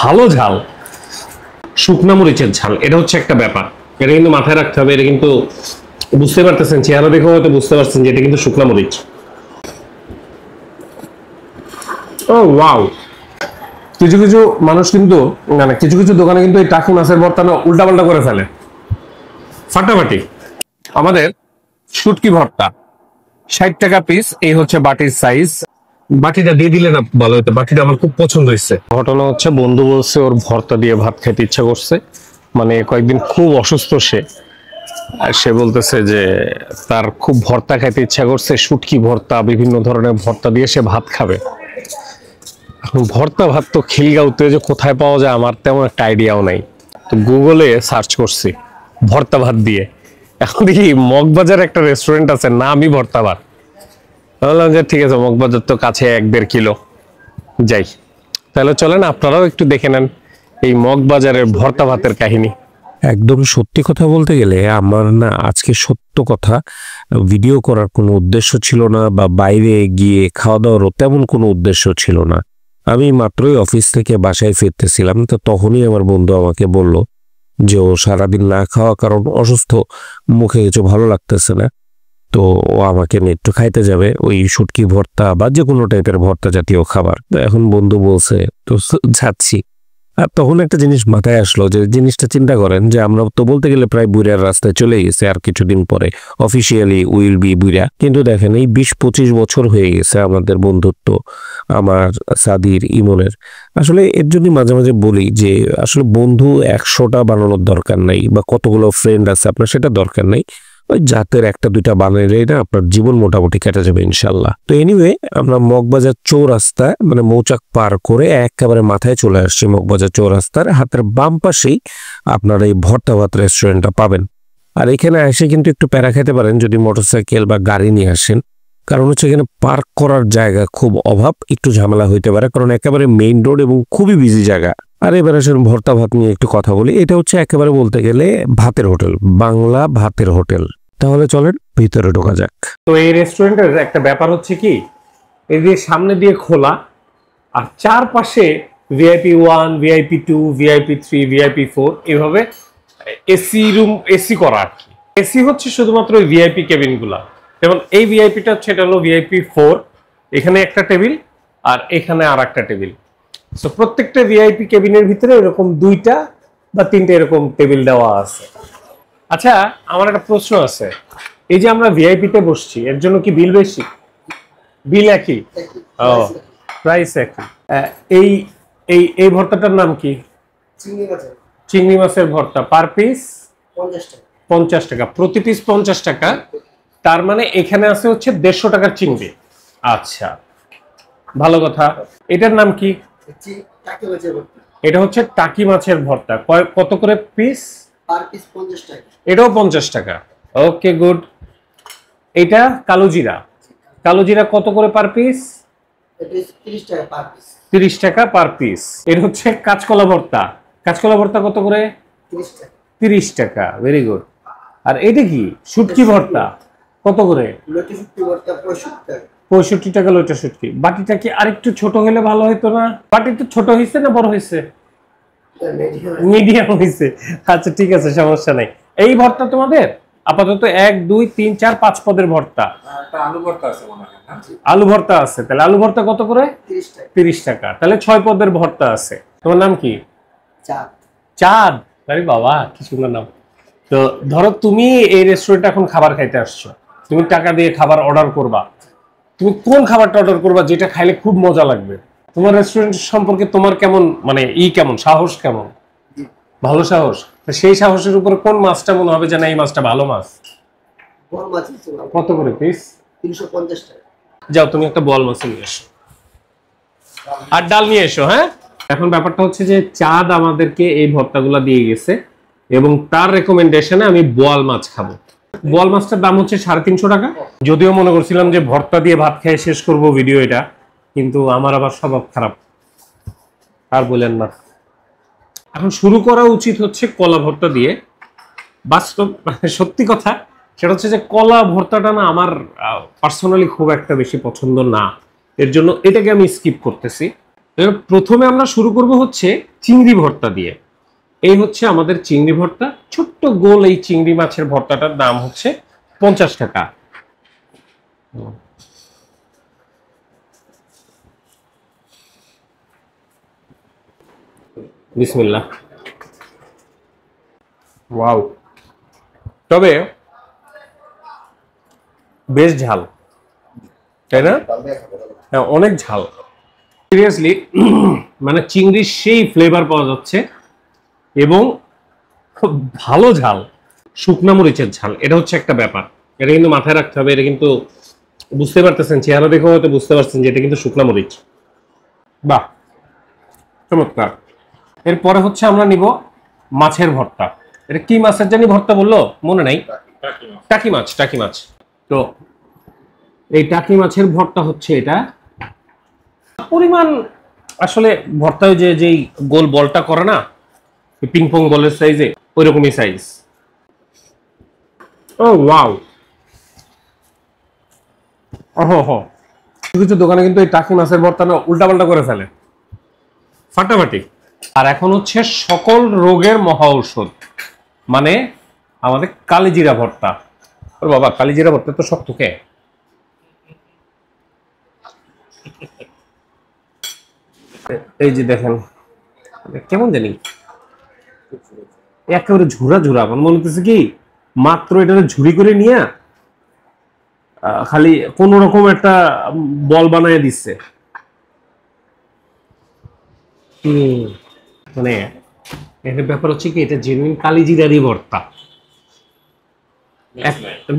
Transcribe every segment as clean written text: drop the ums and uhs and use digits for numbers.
ভালো ঝাল, শুকনা মরিচের ঝাল, এটা হচ্ছে একটা ব্যাপার। এটা কিন্তু মাথায় রাখতে হবে। এটা কিন্তু বুঝতে পারতেছেন, চেহারা দেখে হয়তো বুঝতে পারছেন যে এটা কিন্তু শুকনা মরিচ। ও ওয়াও, কিছু কিছু মানুষ কিন্তু মানে কিছু কিছু দোকানে কিন্তু এই টাকি মাছের ভর্তা না উল্টাপাল্টা করে ফেলে, ফাটাফাটি। আমাদের শুটকি ভর্তা 60 টাকা পিস, এই হচ্ছে বাটির সাইজ। বাটিটা দিয়ে দিলে না ভালো হতো, বাটিটা আমার খুব পছন্দ হয়েছে। ঘটনা হচ্ছে বন্ধু বলছে ওর ভর্তা দিয়ে ভাত খাইতে ইচ্ছা করছে, মানে কয়েকদিন খুব অসুস্থ সে, আর সে বলতেছে যে তার খুব ভর্তা খাইতে ইচ্ছা করছে, শুটকি ভর্তা, বিভিন্ন ধরনের ভর্তা দিয়ে সে ভাত খাবে। এখন ভর্তা ভাত তো খিলগাঁওতে যে কোথায় পাওয়া যায় আমার তেমন একটা আইডিয়াও নাই, তো গুগলে সার্চ করছি ভর্তা ভাত দিয়ে। এখন দেখি মগবাজার একটা রেস্টুরেন্ট আছে, নামই ভর্তা ভাত। বললাম যে ঠিক আছে, মগবাজার তো কাছে 1-1.5 কিলো, যাই। তাহলে চলেন আপনারাও একটু দেখে নেন এই মগবাজারের ভর্তা ভাতের কাহিনী। একদম সত্যি কথা বলতে গেলে আমার না আজকে সত্য কথা ভিডিও করার কোনো উদ্দেশ্য ছিল না, বা বাইরে গিয়ে খাওয়া দাওয়ারও তেমন কোনো উদ্দেশ্য ছিল না। আমি মাত্রই অফিস থেকে বাসায় ফিরতেছিলাম, তো তখনই আমার বন্ধু আমাকে বলল যে ও সারাদিন না খাওয়া কারণ অসুস্থ, মুখে কিছু ভালো লাগতেছে না, তো ও আমাকে নিয়ে একটু খাইতে যাবে ওই শুটকি ভর্তা বা যে কোনো টাইপের ভর্তা জাতীয় খাবার। তো এখন বন্ধু বলছে তো যাচ্ছি। আর তখন একটা জিনিস মাথায় আসলো, যে জিনিসটা চিন্তা করেন যে আমরা তো বলতে গেলে প্রায় বুড়ার রাস্তায় চলে গেছে, আর কিছুদিন পরে অফিসিয়ালি উইল বি বুড়া। কিন্তু দেখেন এই 20-25 বছর হয়ে গেছে আমাদের বন্ধুত্ব, আমার সাদির ইমনের। আসলে এর জন্য মাঝে মাঝে বলি যে আসলে বন্ধু 100টা বানানোর দরকার নাই, বা কতগুলো ফ্রেন্ড আছে আপনার সেটা দরকার নাই। ওই জাতের 1-2টা বানাইলেই না আপনার জীবন মোটামুটি কেটে যাবে ইনশাল্লাহ। তো এনিওয়ে আমরা মগবাজার চৌরাস্তায় মানে মৌচাক পার করে একেবারে মাথায় চলে আসছি। মগবাজার চৌরাস্তার হাতের বাম পাশেই আপনার এই ভর্তা ভাত রেস্টুরেন্টটা পাবেন। আর এখানে এসে কিন্তু একটু প্যারা খেতে পারেন যদি মোটরসাইকেল বা গাড়ি নিয়ে আসেন, কারণ হচ্ছে এখানে পার্ক করার জায়গা খুব অভাব, একটু ঝামেলা হইতে পারে, কারণ একেবারে মেইন রোড এবং খুবই বিজি জায়গা। আর এবার আসেন ভর্তা ভাত নিয়ে একটু কথা বলি। এটা হচ্ছে একেবারে বলতে গেলে ভাতের হোটেল, বাংলা ভাতের হোটেল। তাহলে চলেন ভিতরে ঢোকা যাক। তো এই রেস্টুরেন্টের একটা ব্যাপার হচ্ছে কি, এই যে সামনে দিয়ে খোলা, আর চারপাশে ভিআইপি 1, ভিআইপি 2, ভিআইপি 3, ভিআইপি 4 এভাবে এসি রুম, এসি করা আর কি। এসি হচ্ছে শুধুমাত্র ওই ভিআইপি কেবিন গুলা। যেমন এই ভিআইপিটা হচ্ছে, এটা হলো ভিআইপি 4, এখানে একটা টেবিল আর এখানে আর একটা টেবিল। তো প্রত্যেকটা ভিআইপি কেবিনের ভিতরে এরকম 2টা বা 3টে এরকম টেবিল দেওয়া আছে। আচ্ছা, আমার একটা প্রশ্ন আছে, এই যে আমরা ভিআইপিতে বসছি এর জন্য কি বিল বেশি? বিল একই? ও, প্রাইস একই। এই এই এই ভর্তাটার নাম কি? চিংড়ি মাছের ভর্তা। পার পিস 50 টাকা, প্রতি পিস 50 টাকা। তার মানে এখানে আছে হচ্ছে 150 টাকার চিংড়ি। আচ্ছা, ভালো কথা। এটার নাম কি? এটা হচ্ছে টাকি মাছের ভর্তা। কত করে পিস? পার পিস 50 টাকা। এটাও 50 টাকা। ওকে, গুড। এটা কালো জিরা, কালো জিরা কত করে পার পিস? এটা 30 টাকা পার পিস। 30 টাকা পার পিস। এর হচ্ছে কাঁচকলা ভর্তা, কাঁচকলা ভর্তা কত করে? 30 টাকা। 30 টাকা, ভেরি গুড। আর এটা কি? শুটকি ভর্তা কত করে? লইটা শুটকি ভর্তা 65 টাকা। 65 টাকা লইটা শুটকি। বাটিটা কি আরেকটু ছোট হলে ভালো হতো না? বাটি তো ছোট হয়েছে না বড় হয়েছে? মিডিয়াম হয়েছে। আচ্ছা ঠিক আছে, সমস্যা নাই। এই ভর্তা তোমাদের আপাতত 1, 2, 3, 4, 5 পদের ভর্তা। আলু ভর্তা আছে মনে হয় না? আলু ভর্তা আছে। তাহলে আলু ভর্তা কত করে? 30 টাকা। তাহলে 6 পদের ভর্তা আছে। তোমার নাম কি? চাঁদ। চাঁদ, আরে বাবা কি সুন্দর নাম। তো ধরো তুমি এই রেস্টুরেন্টে এখন খাবার খাইতে আসছো, তুমি টাকা দিয়ে খাবার অর্ডার করবা, তুমি কোন খাবারটা অর্ডার করবা যেটা খাইলে খুব মজা লাগবে? তোমার রেস্টুরেন্ট সম্পর্কে তোমার কেমন মানে কেমন সাহস, কেমন ভালো সাহস? সেই সাহসের উপরে কোন মাছটা মনে হবে যে না এই মাছটা ভালো মাছ? বল মাছ। কত করে পিস? 350 টাকা। যাও তুমি একটা বল মাছ নিয়ে এসো আর ডাল নিয়ে এসো। হ্যাঁ, এখন ব্যাপারটা হচ্ছে যে চাঁদ আমাদেরকে এই ভর্তাগুলা দিয়ে গেছে এবং তার রেকমেন্ডেশনে আমি বোয়াল মাছ খাবো। বোয়াল মাছটার দাম হচ্ছে 350 টাকা। যদিও মনে করছিলাম যে ভর্তা দিয়ে ভাত খেয়ে শেষ করব ভিডিও এটা, কিন্তু আমার আবার স্বভাব খারাপ, আর বলেন না। এখন শুরু করা উচিত হচ্ছে কলা ভর্তা দিয়ে। বাস্তব সত্যি কথা সেটা হচ্ছে যে কলা ভর্তাটা না আমার পার্সোনালি খুব একটা বেশি পছন্দ না, এর জন্য এটাকে আমি স্কিপ করতেছি। এবার প্রথমে আমরা শুরু করব হচ্ছে চিংড়ি ভর্তা দিয়ে। এই হচ্ছে আমাদের চিংড়ি ভর্তা, ছোট্ট গোল এই চিংড়ি মাছের ভর্তাটার দাম হচ্ছে 50 টাকা। বিসমিল্লাহ। ওয়াও, তবে বেশ ঝাল, তাই না? হ্যাঁ, অনেক ঝাল। সিরিয়াসলি মানে চিংড়ির সেই ফ্লেভার পাওয়া যাচ্ছে এবং খুব ভালো ঝাল, শুকনা মরিচের ঝাল। এটা হচ্ছে একটা ব্যাপার, এটা কিন্তু মাথায় রাখতে হবে। এটা কিন্তু বুঝতে পারতেছেন, চেহারা দেখে হয়তো বুঝতে পারছেন যে এটা কিন্তু শুকনা মরিচ। বাহ, চমৎকার। এরপরে হচ্ছে আমরা নিব মাছের ভর্তা। এটা কি মাছের জানি ভর্তা বললো, মনে নাই। টাকি মাছ, টাকি মাছ। তো এই টাকি মাছের ভর্তা হচ্ছে এটা। পরিমাণ আসলে ভর্তায় যে যেই গোল বলটা করে না, পিং পং বলের সাইজে, ওই রকমই সাইজ। ও ওয়াও, ওহো, কিছু দোকানে কিন্তু এই টাকি মাছের ভর্তা না উল্টাপাল্টা করে ফেলে, ফাটাফাটি। আর এখন হচ্ছে সকল রোগের মহা ঔষধ, মানে আমাদের কালিজিরা ভর্তা। ওর বাবা, কালিজিরা ভর্তা তো শক্ত কে। এই যে দেখেন, কেমন জানি একেবারে ঝুরা ঝুরা। আমার মনে হচ্ছে কি মাত্র এটা ঝুরি করে নিয়ে খালি কোন রকম একটা বল বানায় দিচ্ছে। মানে এটার ব্যাপার হচ্ছে কি, এটা জেনুইন কালিজিরারই ভর্তা,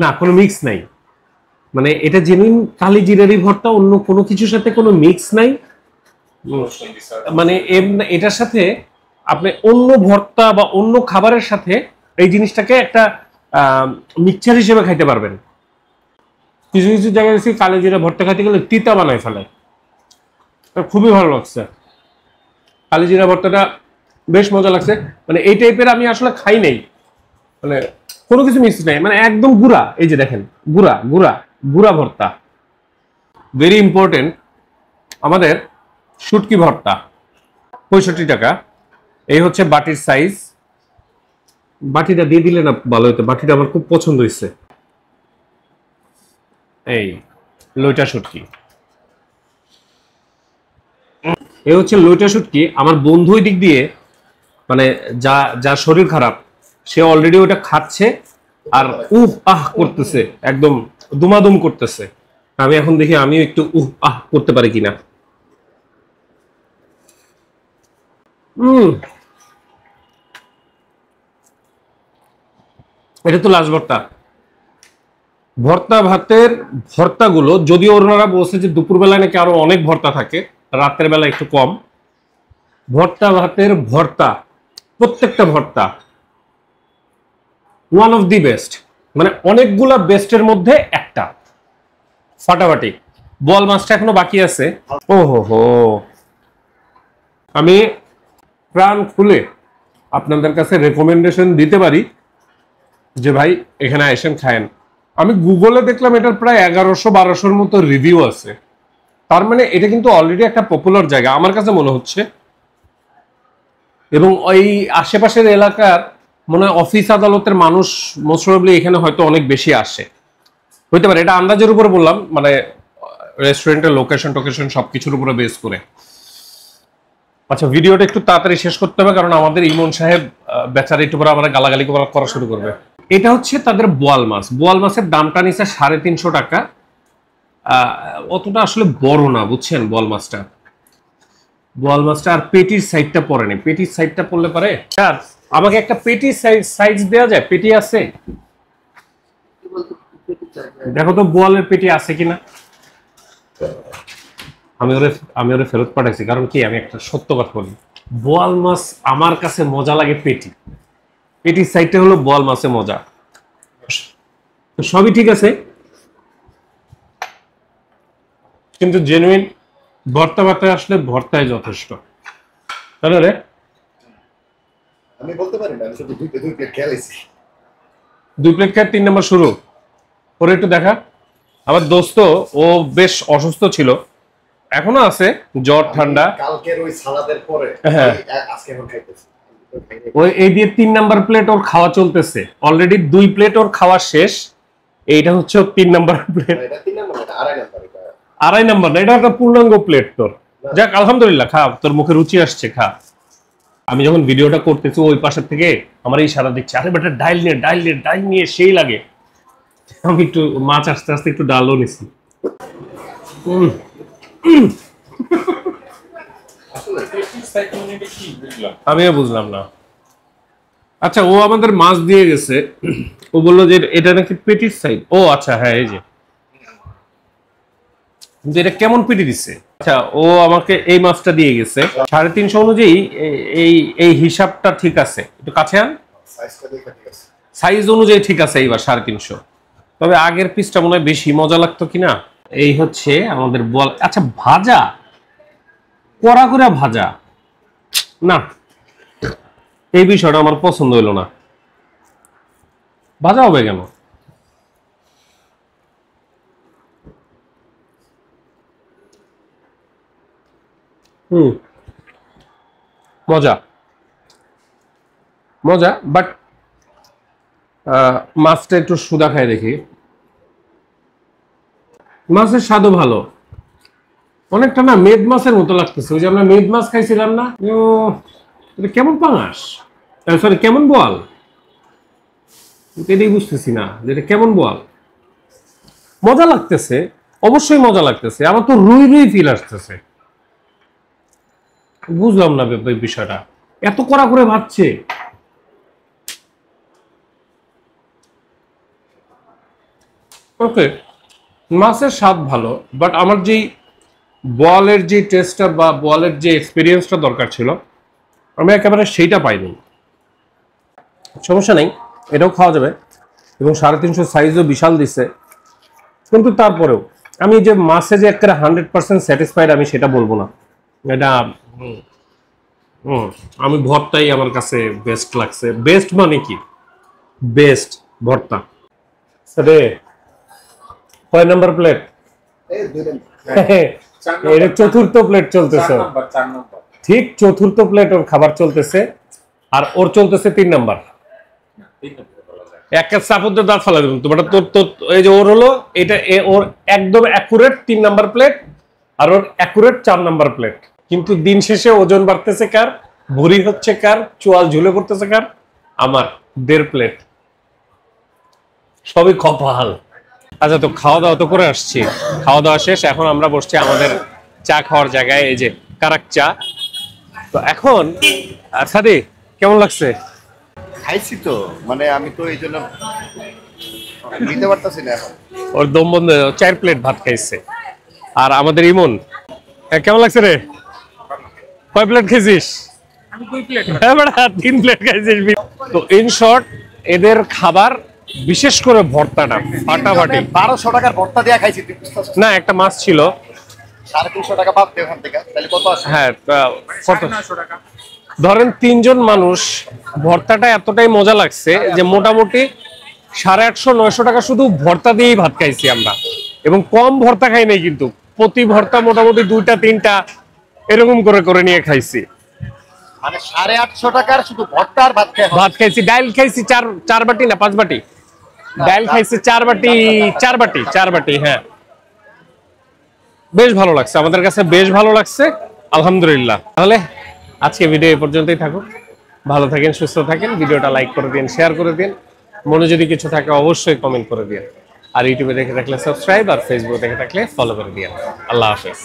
না কোনো মিক্স নাই। মানে এটা জেনুইন কালিজিরারই ভর্তা, অন্য কোনো কিছুর সাথে কোনো মিক্স নাই। মানে এটার সাথে আপনি অন্য ভর্তা বা অন্য খাবারের সাথে এই জিনিসটাকে একটা মিক্সচার হিসেবে খাইতে পারবেন। কিছু কিছু জায়গায় দেখছি কালিজিরা ভর্তা খাইতে গেলে তিতা বানায় ফেলে, খুবই ভালো লাগছে। কালিজিরা ভর্তাটা বেশ মজা লাগছে। মানে এই টাইপের আমি আসলে খাই নাই, মানে কোনো কিছু মিক্স নাই, মানে একদম গুঁড়া। এই যে দেখেন, গুঁড়া গুঁড়া গুঁড়া ভর্তা। ভেরি ইম্পর্টেন্ট, আমাদের শুটকি ভর্তা 65 টাকা। এই হচ্ছে বাটির সাইজ। বাটিটা দিয়ে দিলে না ভালো হতো, বাটিটা আমার খুব পছন্দ হয়েছে। এই লইটা শুটকি, এই হচ্ছে লইটা শুটকি। আমার বন্ধু ওই দিক দিয়ে, মানে যার শরীর খারাপ, সে অলরেডি ওটা খাচ্ছে আর উহ আহ করতেছে, একদম দুমাদুম করতেছে। আমি এখন দেখি আমিও একটু উহ আহ করতে পারি কিনা। এটা তো লাস্ট ভর্তা। ভর্তা ভাতের ভর্তাগুলো, যদিও ওনারা বলছে যে দুপুরবেলায় নাকি আরো অনেক ভর্তা থাকে, রাতের বেলা একটু কম। ভর্তা ভাতের ভর্তা, প্রত্যেকটা ভর্তা ওয়ান অফ দি বেস্ট, মানে অনেকগুলা বেস্টের মধ্যে একটা, ফাটাফাটি। বোয়াল মাছটা এখনো বাকি আছে। ও হো, আমি প্রাণ খুলে আপনাদের কাছে রেকমেন্ডেশন দিতে পারি যে ভাই এখানে আসেন, খায়েন। আমি গুগলে দেখলাম এটার প্রায় 1100-1200 মতো রিভিউ আছে। তার মানে এটা কিন্তু অলরেডি একটা পপুলার জায়গা আমার কাছে মনে হচ্ছে। এবং ওই আশেপাশের এলাকার মনে হয় অফিস আদালতের মানুষ মোস্ট প্রবাবলি এখানে হয়তো অনেক বেশি আসে, হইতে পারে। এটা আন্দাজের উপরে বললাম, মানে রেস্টুরেন্টের লোকেশন টোকেশন সবকিছুর উপরে বেস করে। আচ্ছা, ভিডিওটা একটু তাড়াতাড়ি শেষ করতে হবে, কারণ আমাদের ইমন সাহেব বেচারা একটু পরে আমরা গালাগালি করা শুরু করবে। এটা হচ্ছে তাদের বোয়াল মাছ। বোয়াল মাছের দামটা নিচ্ছে 350 টাকা। অতটা আসলে বড় না, বুঝছেন বোয়াল মাছটা। বোয়াল মাছটা আর পেটির সাইডটা পরে নেই, পেটির সাইডটা পড়লে পারে। আমাকে একটা পেটির সাইজ দেওয়া যায়? পেটি আছে? দেখো তো বোয়ালের পেটি আছে কিনা। আমি ওরে ফেরত পাঠাইছি, কারণ কি আমি একটা সত্য কথা বলি, বোয়াল মাছ আমার কাছে মজা লাগে পেটি, পেটির সাইডটা হলো বোয়াল মাছে মজা। তো সবই ঠিক আছে, কিন্তু জেনুইন ভর্তা ভাতায় আসলে ভর্তায় যথেষ্ট। তাহলে আমি বলতে পারি না, আমি শুধু দুই প্লেট খেয়েছি। 2 প্লেট খেয়ে 3 নম্বর শুরু। ওরে একটু দেখা। আমার দোস্ত, ও বেশ অসুস্থ ছিল, এখনো আছে জ্বর ঠান্ডা। কালকের ওই সালাদের পরে হ্যাঁ। আজকে এখন খাইতেছি। ওই এই দিয়ে 3 নাম্বার প্লেট ওর খাওয়া চলতেছে, অলরেডি 2 প্লেট ওর খাওয়া শেষ, এইটা হচ্ছে 3 নাম্বার প্লেট। এটা 3 নাম্বার, এটা আড়াই নাম্বার। এটা আড়াই নাম্বার না, এটা একটা পূর্ণাঙ্গ প্লেট তোর। যাক আলহামদুলিল্লাহ, খা, তোর মুখে রুচি আসছে, খা। আমি যখন ভিডিওটা করতেছি ওই পাশের থেকে আমার এই সারা দিচ্ছে, আরে বেটা ডাইল নিয়ে সেই লাগে। আমি একটু মাছ আস্তে আস্তে একটু ডালও নিছি। আমিও বুঝলাম না। আচ্ছা, ও আমাদের মাছ দিয়ে গেছে, ও বললো যে এটা নাকি পেটির সাইড। ও আচ্ছা, হ্যাঁ এই যে, কিন্তু এটা কেমন পেটি দিচ্ছে। আচ্ছা, ও আমাকে এই মাছটা দিয়ে গেছে 350 অনুযায়ী। এই এই হিসাবটা ঠিক আছে, একটু কাছে আন। সাইজটা দেখে ঠিক আছে। সাইজ অনুযায়ী ঠিক আছে এইবার 350। তবে আগের পিসটা মনে হয় বেশি মজা লাগতো কিনা। এই হচ্ছে আমাদের বল। আচ্ছা, ভাজা কড়া করে ভাজা না, এই বিষয়টা আমার পছন্দ হইলো না। ভাজা হবে কেন? মজা মজা, বাট মাছটা একটু সুদা খাই দেখি। মাছের স্বাদও ভালো, অনেকটা না মেদ মাছের মতো লাগতেছে। ওই যে আমরা মেদ মাছ খাইছিলাম না, এটা কেমন পাঙাশ, সরি কেমন বোয়াল, এটাই বুঝতেছি না যে এটা কেমন বোয়াল। মজা লাগতেছে, অবশ্যই মজা লাগতেছে। আমার তো রুই রুই ফিল আসতেছে। বুঝলাম না বিষয়টা, এত কড়া করে ভাবছে। ওকে, মাছের স্বাদ ভালো, বাট আমার যেই বোয়ালের যে টেস্টটা বা বোয়ালের যে এক্সপিরিয়েন্সটা দরকার ছিল, আমি একেবারে সেইটা পাইনি। সমস্যা নেই, এটাও খাওয়া যাবে, এবং 350 সাইজও বিশাল দিচ্ছে। কিন্তু তারপরেও আমি যে মাছে যে একটা 100% স্যাটিসফাইড, আমি সেটা বলবো না। এটা আমি ভর্তাই আমার কাছে বেস্ট লাগছে। বেস্ট মানে কি, বেস্ট ভর্তা। রে কয় নাম্বার প্লেট? এই দুই দিন এটা চতুর্থ প্লেট চলতেছে, ঠিক চতুর্থ প্লেট ওর খাবার চলতেছে, আর ওর চলতেছে 3 নাম্বার। এক কাজ সাপোর্টের দাঁত ফেলা দেবেন তোমার। তোর এই যে ওর হলো এটা, ওর একদম অ্যাকুরেট 3 নাম্বার প্লেট, আর ওর অ্যাকুরেট 4 নাম্বার প্লেট। কিন্তু দিন শেষে ওজন বাড়তেছে কার, ভুঁড়ি হচ্ছে কার, চোয়াল ঝুলে পড়তেছে কার, আমার 1.5 প্লেট। সবই কপাল। আচ্ছা, তো খাওয়া দাওয়া তো করে আসছি, খাওয়া দাওয়া শেষ, এখন আমরা বসছি আমাদের চা খাওয়ার জায়গায়, এই যে কারাক চা। তো এখন সাদি কেমন লাগছে? খাইছি তো, মানে আমি তো এই জন্য নিতে পারতাছি না এখন। ওর দম বন্ধ, 4 প্লেট ভাত খাইছে। আর আমাদের ইমন, কেমন লাগছে রে? কয় প্লেট খেয়েছিস? আমি 2 প্লেট। হ্যাঁ বেটা, 3 প্লেট খাইছিস। তো ইন শর্ট, এদের খাবার, বিশেষ করে ভর্তাটা ফাটাফাটি। 1200 টাকার ভর্তা দিয়া খাইছি, তুই বুঝতেছ না, একটা মাছ ছিল 350 টাকা বাদ দে ওখান থেকে, তাহলে কত আসে? হ্যাঁ, কত ধরেন 3 জন মানুষ, ভর্তাটা এতটাই মজা লাগছে যে মোটামুটি 850-900 টাকা শুধু ভর্তা দিয়েই ভাত খাইছি আমরা। এবং কম ভর্তা খাই নাই, কিন্তু প্রতি ভর্তা মোটামুটি 2টা-3টা এরকম করে করে নিয়ে খাইছি। মানে 850 টাকার শুধু ভর্তা আর ভাত খাই। ভাত খাইছি, ডাইল খাইছি 4 বাটি না 5 বাটি ডাইল খাইছি, 4 বাটি। হ্যাঁ, বেশ ভালো লাগছে, আমাদের কাছে বেশ ভালো লাগছে, আলহামদুলিল্লাহ। তাহলে আজকে ভিডিও এই পর্যন্তই থাকুক। ভালো থাকেন, সুস্থ থাকেন। ভিডিওটা লাইক করে দিন, শেয়ার করে দিন। মনে যদি কিছু থাকে অবশ্যই কমেন্ট করে দিন। আর ইউটিউবে দেখে থাকলে সাবস্ক্রাইব, আর ফেসবুকে দেখে থাকলে ফলো করে দিন। আল্লাহ হাফেজ।